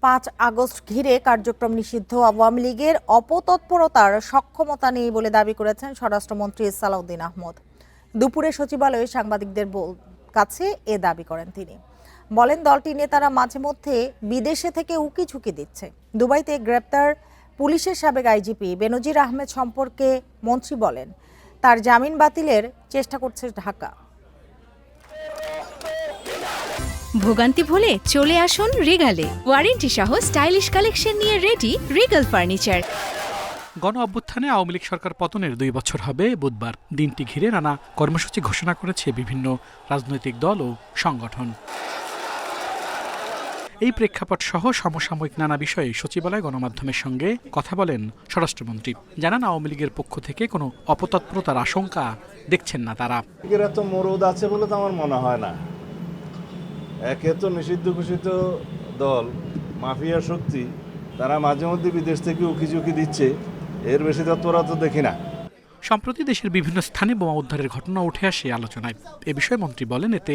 5 August ঘিরে কার্যক্রম নিষিদ্ধ আওয়ামী লীগের অপতৎপরতার সক্ষমতা নেই বলে দাবি করেছেন স্বরাষ্ট্রমন্ত্রী সালাউদ্দিন আহমদ। দুপুরে সচিবালয়ে সাংবাদিকদের কাছে এ দাবি করেন তিনি। বলেন, দলটির নেতারা মাঝে মধ্যে বিদেশে থেকে উকি ঝুঁকি দিচ্ছে। দুবাইতে গ্রেপ্তার পুলিশের সাবেক আইজিপি বেনজির আহমেদ সম্পর্কে মন্ত্রী বলেন, তার জামিন বাতিলের চেষ্টা করছে ঢাকা। ভোগান্তি ভুলে চলে আসুন রিগালে। ওয়ারেন্টি সহ স্টাইলিশ কালেকশন নিয়ে রেডি রিগাল ফার্নিচার। গণ অভ্যুত্থানে আওয়ামী লীগ সরকার পতনের 2 বছর হবে বুধবার। দিনটি ঘিরে নানা কর্মসূচি ঘোষণা করেছে বিভিন্ন রাজনৈতিক দল ও সংগঠন। এই প্রেক্ষাপট সহ সমসাময়িক নানা বিষয়ে সচিবালয় গণমাধ্যমের সঙ্গে কথা বলেন স্বরাষ্ট্রমন্ত্রী। জানান, আওয়ামী লীগের পক্ষ থেকে কোনো অপতৎপরতার আশঙ্কা দেখছেন না তারা। এত মরদ আছে বলে তো আমার মনে হয় না। একে তো নিষিদ্ধ ঘোষিত দল, মাফিয়া শক্তি, তারা মাঝে মধ্যে বিদেশ থেকে উকিঝুঁকি দিচ্ছে, এর বেশি তৎপরতা তো দেখি না। সম্প্রতি দেশের বিভিন্ন স্থানে বোমা উদ্ধারের ঘটনা উঠে আসে আলোচনায়। এ বিষয়ে মন্ত্রী বলেন, এতে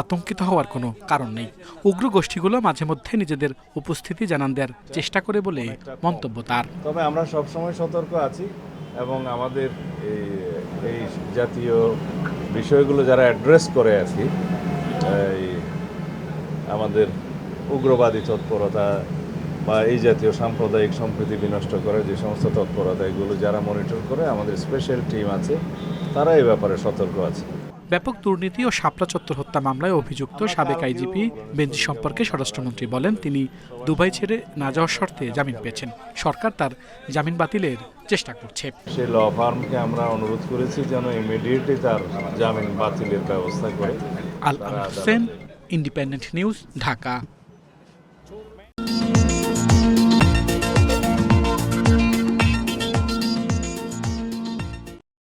আতঙ্কিত হওয়ার কোনো কারণ নেই। উগ্র গোষ্ঠীগুলো মাঝে মধ্যে নিজেদের উপস্থিতি জানান দেওয়ার চেষ্টা করে বলে মন্তব্য তার। তবে আমরা সবসময় সতর্ক আছি এবং আমাদের এই জাতীয় বিষয়গুলো যারা অ্যাড্রেস করে আর কি, আমাদের উগ্রবাদী তৎপরতা বা এই জাতীয় সাম্প্রদায়িক সম্প্রীতি বিনষ্ট করে যে সমস্ত তৎপরতা, এগুলো যারা মনিটর করে, আমাদের স্পেশাল টিম আছে, তারা এই ব্যাপারে সতর্ক আছে। ব্যাপক দুর্নীতি ও শাপলা চত্বর হত্যা মামলায় অভিযুক্ত সাবেক আইজিপি বেনজি সম্পর্কে স্বরাষ্ট্রমন্ত্রী বলেন, তিনি দুবাই ছেড়ে না যাওয়ার শর্তে জামিন পেয়েছেন। সরকার তার জামিন বাতিলের চেষ্টা করছে। সেই ল ফার্মকে আমরা অনুরোধ করেছি যেন ইমিডিয়েটলি তার জামিন বাতিলের ব্যবস্থা করে। আল আমিন হোসেন, ইন্ডিপেন্ডেন্ট নিউজ, ঢাকা।